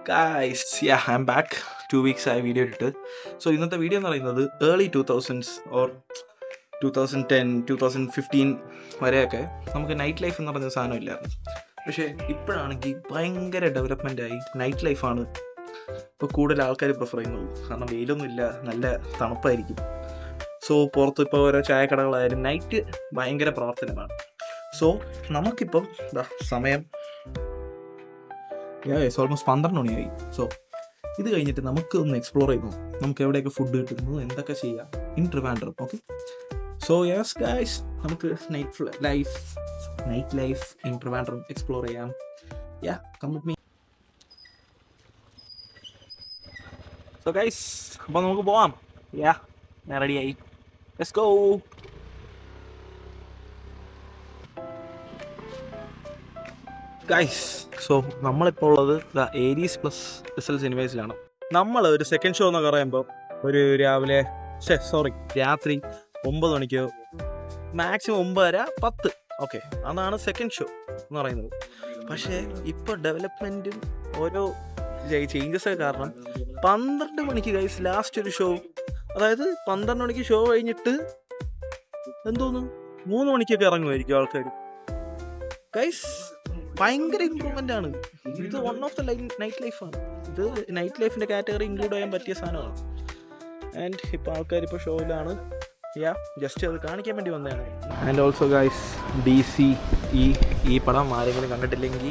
Guys, yeah, I'm back. 2 weeks ആയി video ഇട്ടിട്ട്. So ഇന്നത്തെ വീഡിയോ എന്ന് പറയുന്നത് ഏർലി 2000s ഓർ 2010-2015 വരെയൊക്കെ നമുക്ക് നൈറ്റ് ലൈഫ് എന്ന് പറഞ്ഞ സാധനം ഇല്ലായിരുന്നു. പക്ഷേ ഇപ്പോഴാണെങ്കിൽ ഭയങ്കര ഡെവലപ്മെൻ്റ് ആയി. നൈറ്റ് ലൈഫാണ് ഇപ്പോൾ കൂടുതൽ ആൾക്കാർ പ്രിഫർ ചെയ്യുന്നത്. കാരണം വെയിലൊന്നും ഇല്ല, നല്ല തണുപ്പായിരിക്കും. സോ പുറത്ത് ഇപ്പോൾ ഓരോ ചായക്കടകളായാലും നൈറ്റ് ഭയങ്കര പ്രവർത്തനമാണ്. സോ നമുക്കിപ്പം സമയം ഓൾമോസ്റ്റ് 12 മണിയായി. സോ ഇത് കഴിഞ്ഞിട്ട് നമുക്ക് ഒന്ന് എക്സ്പ്ലോർ ചെയ്തു, നമുക്ക് എവിടെയൊക്കെ ഫുഡ് കിട്ടുന്നു, എന്തൊക്കെ ചെയ്യാം in Trivandrum. Okay, so yes guys, നമുക്ക് night life in Trivandrum explore ചെയ്യാം. Yeah, come with me. So guys, അപ്പോൾ നമുക്ക് പോവാം. യാ, ഞാൻ റെഡിയായി. Let's go. ഗൈസ്, സോ നമ്മളിപ്പോൾ ഉള്ളത് ഏരീസ് പ്ലസ് റിസൽ സിനിമേഴ്സിലാണ്. നമ്മൾ ഒരു സെക്കൻഡ് ഷോ എന്നൊക്കെ പറയുമ്പോൾ ഒരു രാത്രി 9 മണിക്കോ മാക്സിമം 9:30-10, ഓക്കെ, അതാണ് സെക്കൻഡ് ഷോ എന്ന് പറയുന്നത്. പക്ഷേ ഇപ്പോൾ ഡെവലപ്മെൻറ്റും ഓരോ ചേഞ്ചസൊക്കെ കാരണം 12 മണിക്ക് ഗൈസ് ലാസ്റ്റ് ഒരു ഷോ, അതായത് 12 മണിക്ക് ഷോ കഴിഞ്ഞിട്ട് എന്തോന്നു 3 മണിക്കൊക്കെ ഇറങ്ങുമായിരിക്കും ആൾക്കാർ. ഗൈസ്, ഭയങ്കര ഇമ്പ്രൂവ്മെൻ്റ് ആണ്. ഇത് വൺ ഓഫ് ദ നൈറ്റ് ലൈഫാണ്. ഇത് നൈറ്റ് ലൈഫിൻ്റെ കാറ്റഗറി ഇൻക്ലൂഡ് ചെയ്യാൻ പറ്റിയ സാധനമാണ്. ആൻഡ് ഇപ്പോൾ ആൾക്കാർ ഇപ്പോൾ ഷോയിലാണ്. ജസ്റ്റ് അത് കാണിക്കാൻ വേണ്ടി വന്നതാണ്. ആൻഡ് ഓൾസോ ഗൈസ്, DC ഈ പടം ആരെങ്കിലും കണ്ടിട്ടില്ലെങ്കിൽ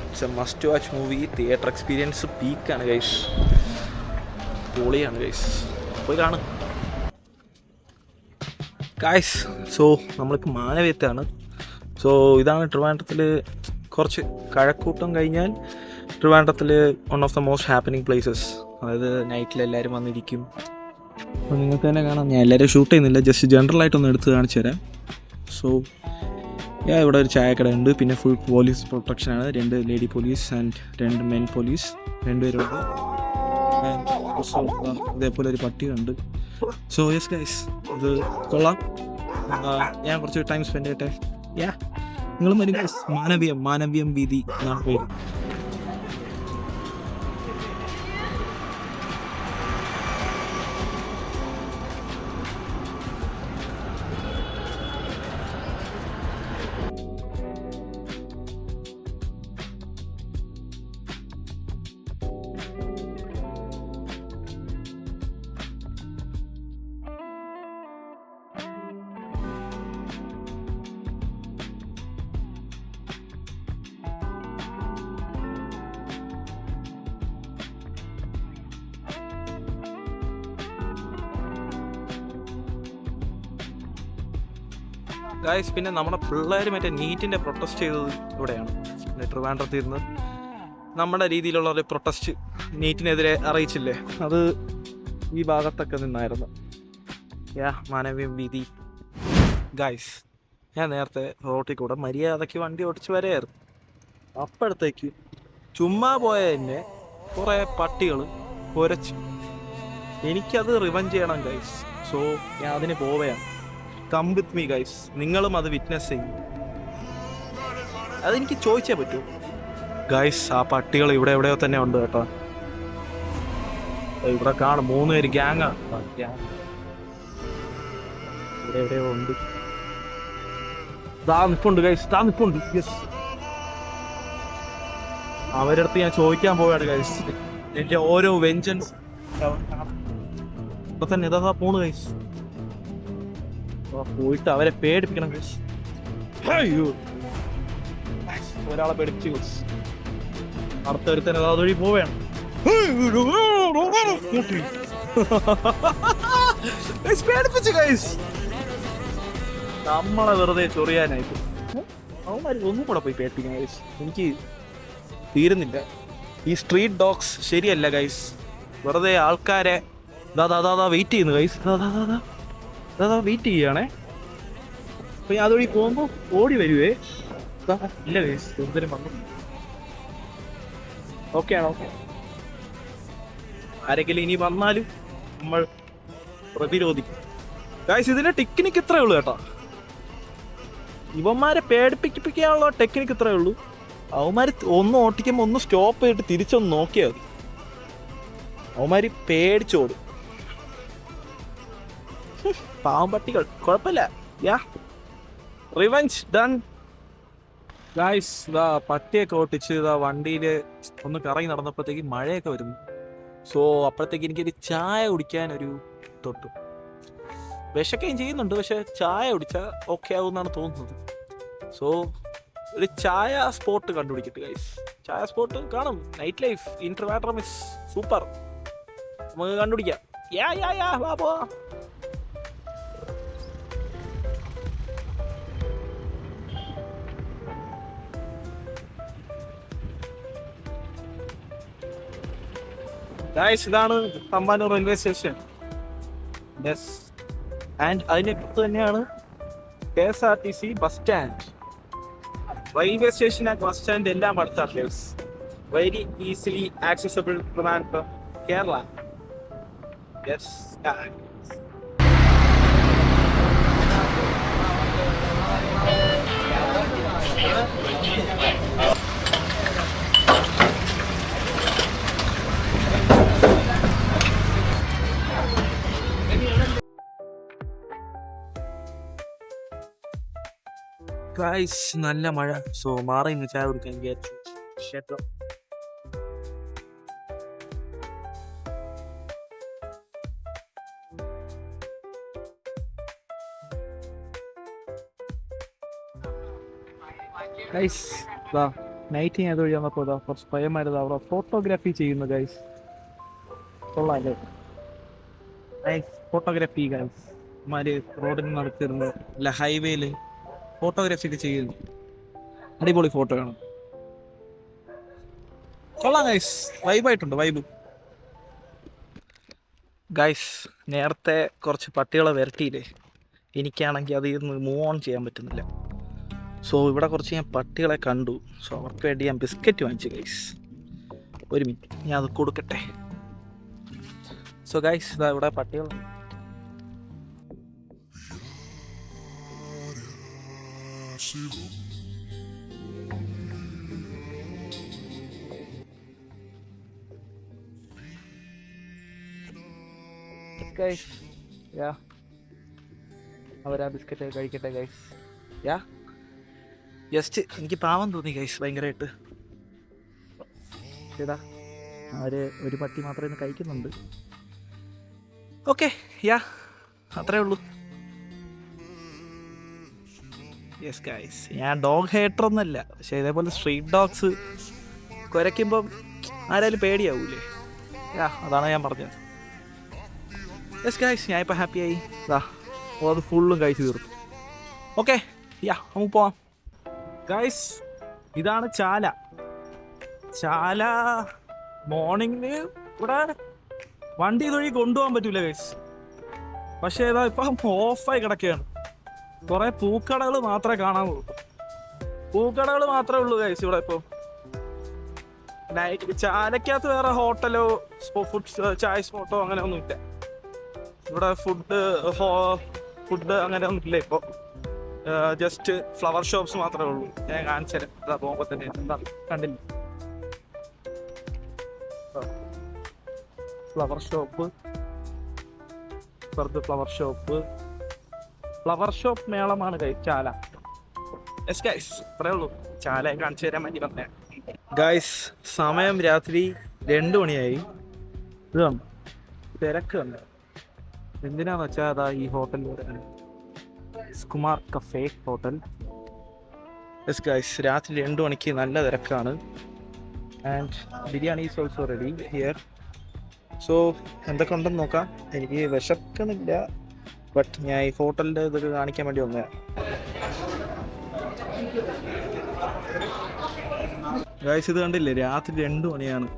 it's a must watch movie. Theatre experience പീക്കാണ് ഗൈസ്, പൊളിയാണ് ഗൈസ്, പോയി കാണും ഗൈസ്. സോ നമ്മളിപ്പോൾ മാനവീയത്താണ്. സോ ഇതാണ് ട്രിവാൻഡ്രത്തിൽ കുറച്ച് കഴക്കൂട്ടം കഴിഞ്ഞാൽ ട്രിവാൻഡ്രത്തിൽ one of the most happening places. അതായത് നൈറ്റിൽ എല്ലാവരും വന്നിരിക്കും. അപ്പോൾ നിങ്ങൾക്ക് തന്നെ കാണാം, ഞാൻ എല്ലാവരും ഷൂട്ട് ചെയ്യുന്നില്ല, ജസ്റ്റ് ജനറലായിട്ടൊന്ന് എടുത്ത് കാണിച്ചു തരാം. സോ ഇവിടെ ഒരു ചായക്കട ഉണ്ട്, പിന്നെ ഫുൾ പോലീസ് പ്രൊട്ടക്ഷനാണ്. 2 lady police and 2 men police, 2 പേരുണ്ട്. ഇതേപോലെ ഒരു പട്ടിയുണ്ട്. സോ യെസ് ഗൈസ്, ഇത് കൊള്ളാം. ഞാൻ കുറച്ച് ടൈം സ്പെൻഡ് ചെയ്യട്ടെ. നിങ്ങളും വരും ഗൈസ്. മാനവീയം വീതി എന്നാണ് പേര്. ഗൈസ്, പിന്നെ നമ്മുടെ പിള്ളേർ മറ്റേ നീറ്റിൻ്റെ പ്രൊട്ടസ്റ്റ് ചെയ്തത് ഇവിടെയാണ്. ട്രിവാൻഡ്രത്തിൽ നിന്ന് നമ്മുടെ രീതിയിലുള്ള ഒരു പ്രൊട്ടസ്റ്റ് നീറ്റിനെതിരെ അറിയിച്ചില്ലേ, അത് ഈ ഭാഗത്തൊക്കെ നിന്നായിരുന്നു. മാനവീയം വീതി. ഗൈസ്, ഞാൻ നേരത്തെ റോട്ടിൽ കൂടെ മര്യാദയ്ക്ക് വണ്ടി ഓടിച്ച് വരെയായിരുന്നു. അപ്പോഴത്തേക്ക് ചുമ്മാ പോയ എന്നെ കുറേ പട്ടികൾ കുരച്ചു. എനിക്കത് റിവഞ്ച് ചെയ്യണം ഗൈസ്. സോ ഞാൻ അതിന് പോവുകയാണ്. കം വിത്ത് മീ ഗൈസ്, നിങ്ങളും അത് വിറ്റ്നസ് ചെയ്യും. അതെനിക്ക് ചോദിച്ചേ പറ്റൂ ഗൈസ്. ആ പട്ടികൾ ഇവിടെ എവിടെയോ തന്നെ ഉണ്ട് കേട്ടോ. ഇവിടെ കാണും 3 പേര് ഗ്യാങ്ങാണ്. ഇവിടെ എവിടെയോ ഉണ്ട്. നിപ്പുണ്ട് ഗൈസ്, നിപ്പുണ്ട്. യെസ്, അവരുടെ അടുത്ത് ഞാൻ ചോദിക്കാൻ പോവുകയാണ് ഗൈസ്. എൻ്റെ ഓരോ വെഞ്ചൻസ് ഇപ്പൊ തന്നെ ഇതാ പോണു ഗൈസ്. പോയിട്ട് അവരെ പേടിപ്പിക്കണം ഗൈസ്. ഒരാളെ പേടിപ്പിച്ചു ഗൈസ്. അടുത്ത ഒരുത്തന്നെ അതുവഴി പോവുകയാണ്. പേടിപ്പിച്ചു ഗൈസ്, നമ്മളെ വെറുതെ ചൊറിയാനായിട്ട്. അവന്മാർ ഒന്നും കൂടെ പോയി പേടിപ്പിക്കണം ഗൈസ്. എനിക്ക് തീരുന്നില്ല. ഈ സ്ട്രീറ്റ് ഡോഗ്സ് ശരിയല്ല ഗൈസ്. വെറുതെ ആൾക്കാരെ വെയിറ്റ് ചെയ്യുന്നു ഗൈസ്. വെയിറ്റ് ചെയ്യുകയാണേ. അപ്പോൾ ഞാൻ അതുവഴി പോകുമ്പോൾ ഓടി വരുവേ. ഇല്ല ഗൈസ്, എന്തിനും വന്നു. ഓക്കെ ആണോ? ആരെങ്കിലും ഇനി വന്നാലും നമ്മൾ പ്രതിരോധിക്കും ഗൈസ്. ഇതിൻ്റെ ടെക്നിക്ക് ഇത്രയേ ഉള്ളൂ കേട്ടോ. ഇവന്മാരെ പേടിപ്പിക്കാനുള്ള ടെക്നിക്ക് ഇത്രയേ ഉള്ളൂ. അവന്മാർ ഒന്ന് ഓട്ടിക്കുമ്പോൾ ഒന്ന് സ്റ്റോപ്പ് ചെയ്തിട്ട് തിരിച്ചൊന്ന് നോക്കിയാൽ മതി, അവന്മാർ പേടിച്ചോടും. പാവം പട്ടികൾ. കുഴപ്പമില്ല. യാ, റിവെഞ്ച് ഡൺ ഗായ്സ്. ഇതാ പട്ടിയൊക്കെ ഓട്ടിച്ച് ഇതാ വണ്ടിയിൽ ഒന്ന് കറങ്ങി നടന്നപ്പോഴത്തേക്ക് മഴയൊക്കെ വരുന്നു. സോ അപ്പോഴത്തേക്ക് എനിക്കൊരു ചായ കുടിക്കാൻ ഒരു തൊട്ടു. വിശക്കുകയും ചെയ്യുന്നുണ്ട്, പക്ഷെ ചായ കുടിച്ചാൽ ഓക്കെ ആവുമെന്നാണ് തോന്നുന്നത്. സോ ഒരു ചായ സ്പോട്ട് കണ്ടുപിടിക്കട്ടെ ഗൈസ്. ചായ സ്പോട്ട് കാണും. Night life in Trivandrum is super. നമുക്ക് കണ്ടുപിടിക്കാം. യാ യാ യാ വാ പോ. ഗൈസ്, ഇതാണ് Thampanoor railway station. Yes, and അതിനടുത്ത് തന്നെയാണ് KSRTC bus stand. Railway station and bus stand എല്ലാം അടുത്താണ് guys. Very easily accessible Trivandrum, Kerala. Yes. Guys, നല്ല മഴ. സോ മാറി നിന്ന് ചായ കുടിക്കാൻ വിചാരിച്ചു. ക്ഷേത്രം ഗൈസ്, നൈറ്റ് ഞാൻ വഴി വന്നപ്പോൾ കുറച്ച് പയ്യന്മാരത് അവിടെ ഫോട്ടോഗ്രാഫി ചെയ്യുന്നു ഗൈസ്. കൊള്ളാല്ലേ? Guys, photography guys. മാര് റോഡിൽ നടത്തിരുന്നു, അല്ല ഹൈവേയിൽ ഫോട്ടോഗ്രാഫി ഒക്കെ ചെയ്യുന്നു. അടിപൊളി ഫോട്ടോ ആണ്. കൊള്ളാം ഗൈസ്, വൈബായിട്ടുണ്ട്. Vibe guys. നേരത്തെ കുറച്ച് പട്ടികളെ വരട്ടിയില്ലേ, എനിക്കാണെങ്കിൽ അതിൽ നിന്ന് മൂവ് ഓൺ ചെയ്യാൻ പറ്റുന്നില്ല. സോ ഇവിടെ കുറച്ച് ഞാൻ പട്ടികളെ കണ്ടു. സോ അവർക്ക് വേണ്ടി ഞാൻ ബിസ്ക്കറ്റ് വാങ്ങിച്ചു ഗൈസ്. ഒരു മിനിറ്റ്, ഞാൻ അത് കൊടുക്കട്ടെ. സോ ഗൈസ്, ഇതാ ഇവിടെ പട്ടികൾ. ഗൈസ്, യാ, അവരാ ബിസ്ക്കറ്റ് കഴിക്കട്ടെ ഗൈസ്. യാ, ജസ്റ്റ് എനിക്ക് പാവം തോന്നി ഗൈസ് ഭയങ്കരമായിട്ട്. ശരിടാ, അവർ ഒരു പട്ടി മാത്രമേ കഴിക്കുന്നുണ്ട്. ഓക്കെ, യാ, അത്രേ ഉള്ളൂ. യെസ് ഗൈസ്, ഞാൻ ഡോഗ് ഹേറ്റർ ഒന്നല്ല, പക്ഷേ ഇതേപോലെ സ്ട്രീറ്റ് ഡോഗ്സ് കുരയ്ക്കുമ്പം ആരായാലും പേടിയാവൂലേ? യാ, അതാണ് ഞാൻ പറഞ്ഞത്. യെസ് ഗൈസ്, ഞാൻ ഇപ്പോൾ ഹാപ്പിയായി. അത് ഫുള്ളും കഴിച്ച് തീർത്തു. ഓക്കെ, യാ, നമുക്ക് പോവാം ഗൈസ്. ഇതാണ് ചാല. ചാല മോർണിംഗിൽ ഇവിടെ വണ്ടി ഇതുവഴി കൊണ്ടുപോകാൻ പറ്റൂല ഗൈസ്. പക്ഷേ ഇതാ ഇപ്പം ഓഫായി കിടക്കുകയാണ്. കുറേ പൂക്കടകൾ മാത്രമേ കാണാവൂ. പൂക്കടകൾ മാത്രമേ ഉള്ളൂ ഗൈസ് ഇവിടെ ഇപ്പോൾ. നൈറ്റ് ചാലക്കകത്ത് വേറെ ഹോട്ടലോ ചായ സ്പോട്ടോ അങ്ങനെ ഒന്നുമില്ല. ഇവിടെ ഫുഡ് അങ്ങനെ ഒന്നുമില്ല ഇപ്പോൾ. ജസ്റ്റ് ഫ്ലവർ ഷോപ്സ് മാത്രമേ ഉള്ളൂ. ഞാൻ കാണിച്ചു തരാം. അതാ പോകുമ്പോൾ തന്നെ എന്താ കണ്ടില്ല, ഫ്ലവർ ഷോപ്പ്, പുറത്ത് ഫ്ലവർ ഷോപ്പ് മേളമാണ് ചാല. യെസ് ഗൈസ്, ഇത്രേ ഉള്ളൂ. ചാല കാണിച്ചു തരാൻ വേണ്ടി പറഞ്ഞ ഗൈസ്. സമയം രാത്രി 2 മണിയായി. ഇതാണ് തിരക്ക് തന്നെ. എന്തിനാന്ന് വെച്ചാൽ അതാ ഈ ഹോട്ടലിൽ Kumar cafe hotel. Yes guys, രാത്രി 2 മണിക്ക് നല്ല തിരക്കാണ്. And biryani is also ready here. So എന്തൊക്കെ ഉണ്ടെന്ന് നോക്കാം. എനിക്ക് വിശക്കുന്നില്ല, ബട്ട് ഞാൻ ഈ ഹോട്ടലിൻ്റെ ഇതൊക്കെ കാണിക്കാൻ വേണ്ടി വന്നതാണ്. ഗൈസ്, ഇത് കണ്ടില്ലേ, രാത്രി 2 മണിയാണ്,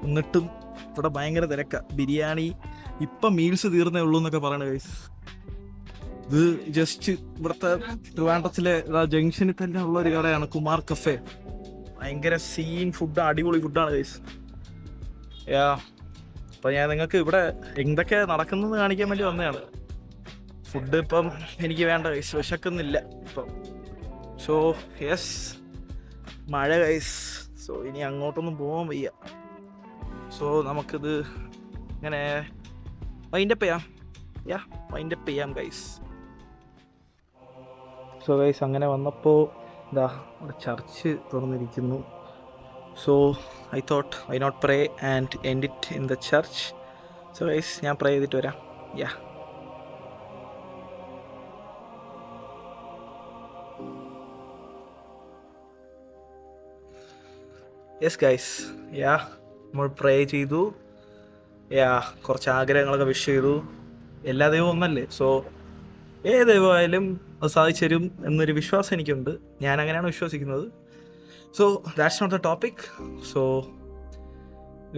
എന്നിട്ടും ഇവിടെ ഭയങ്കര തിരക്കാണ്. ബിരിയാണി ഇപ്പം മീൽസ് തീർന്നേ ഉള്ളൂ എന്നൊക്കെ പറയണ ഗൈസ്. ഇത് ജസ്റ്റ് ഇവിടുത്തെ ട്രിവാൻഡ്രത്തിലെ ജംഗ്ഷനിൽ തന്നെ ഉള്ള ഒരു കടയാണ് കുമാർ കഫേ. ഭയങ്കര സീൻ ഫുഡ്, അടിപൊളി ഫുഡാണ് ഗൈസ്. യാ, അപ്പം ഞാൻ നിങ്ങൾക്ക് ഇവിടെ എന്തൊക്കെ നടക്കുന്നത് കാണിക്കാൻ വേണ്ടി വന്നതാണ്. ഫുഡ് ഇപ്പം എനിക്ക് വേണ്ട ഗൈസ്, വിശക്കുന്നില്ല ഇപ്പം. സോ യെസ്, മഴ ഗൈസ്. സോ ഇനി അങ്ങോട്ടൊന്നും പോകാൻ വയ്യ. സോ നമുക്കിത് ഇങ്ങനെ വൈൻഡപ്പ് ചെയ്യാം ഗൈസ്. സോ ഗൈസ് അങ്ങനെ വന്നപ്പോൾ ഇതാ അവിടെ ചർച്ച് തുറന്നിരിക്കുന്നു. So I thought I not pray and end it in the church. So guys ഞാൻ പ്രേ ചെയ്തിട്ട് വരാം. യെസ് ഗൈസ്, നമ്മൾ പ്രേ ചെയ്തു. കുറച്ച് ആഗ്രഹങ്ങളൊക്കെ വിഷ് ചെയ്തു. എല്ലാ ദൈവവും ഒന്നല്ലേ. സോ ഏത് ദൈവമായാലും അത് സാധിച്ചു തരും എന്നൊരു വിശ്വാസം എനിക്കുണ്ട്. ഞാൻ അങ്ങനെയാണ് വിശ്വസിക്കുന്നത്. So that's not the topic. So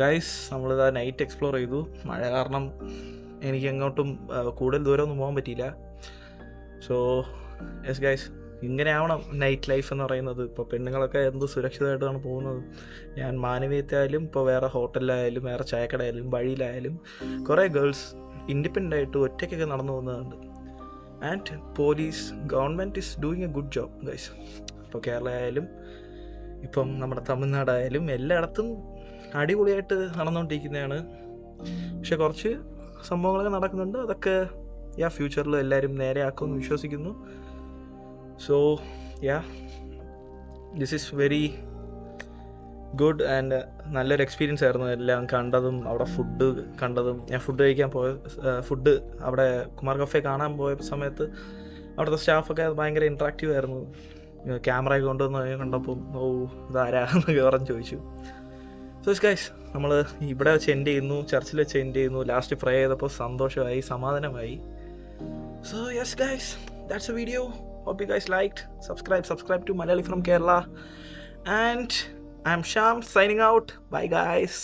guys നമ്മളിതാ നൈറ്റ് എക്സ്പ്ലോർ ചെയ്തു. മഴ കാരണം എനിക്ക് എങ്ങോട്ടും കൂടുതൽ ദൂരമൊന്നും പോകാൻ പറ്റിയില്ല. സോ യെസ് ഗൈസ്, ഇങ്ങനെ ആവണം നൈറ്റ് ലൈഫ് എന്ന് പറയുന്നത്. ഇപ്പോൾ പെണ്ണുങ്ങളൊക്കെ എന്ത് സുരക്ഷിതമായിട്ടാണ് പോകുന്നത്. ഞാൻ മാനവീയത്തായാലും ഇപ്പോൾ വേറെ ഹോട്ടലിലായാലും വേറെ ചായക്കടയായാലും വഴിയിലായാലും കുറേ ഗേൾസ് ഇൻഡിപെൻഡൻ്റ് ആയിട്ട് ഒറ്റയ്ക്കൊക്കെ നടന്നു പോകുന്നതുണ്ട്. And government is doing a good job guys. ഇപ്പോൾ കേരള ആയാലും ഇപ്പം നമ്മുടെ തമിഴ്നാടായാലും എല്ലായിടത്തും അടിപൊളിയായിട്ട് നടന്നുകൊണ്ടിരിക്കുന്നതാണ്. പക്ഷെ കുറച്ച് സംഭവങ്ങളൊക്കെ നടക്കുന്നുണ്ട്. അതൊക്കെ ഫ്യൂച്ചറിൽ എല്ലാവരും നേരെയാക്കുമെന്ന് വിശ്വസിക്കുന്നു. So this is very good and നല്ലൊരു എക്സ്പീരിയൻസ് ആയിരുന്നു. എല്ലാം കണ്ടതും അവിടെ ഫുഡ് കണ്ടതും. ഞാൻ ഫുഡ് കഴിക്കാൻ ഫുഡ് അവിടെ കുമാർ കഫേ കാണാൻ പോയ സമയത്ത് അവിടുത്തെ സ്റ്റാഫൊക്കെ ഭയങ്കര ഇൻട്രാക്റ്റീവ് ആയിരുന്നു. ക്യാമറയൊക്കെ കൊണ്ടുവന്ന് കണ്ടപ്പം ഇതാരാ എന്നൊക്കെ പറഞ്ഞ് ചോദിച്ചു. സോ ഗൈസ് നമ്മൾ ഇവിടെ വെച്ച് എൻഡ് ചെയ്യുന്നു, ചർച്ചിൽ വെച്ച് എൻഡ് ചെയ്യുന്നു. ലാസ്റ്റ് പ്രേ ചെയ്തപ്പോൾ സന്തോഷമായി, സമാധാനമായി. So yes guys, that's a video. Hope you guys liked. Subscribe to Malayali from Kerala. And I'm Sham signing out. Bye guys.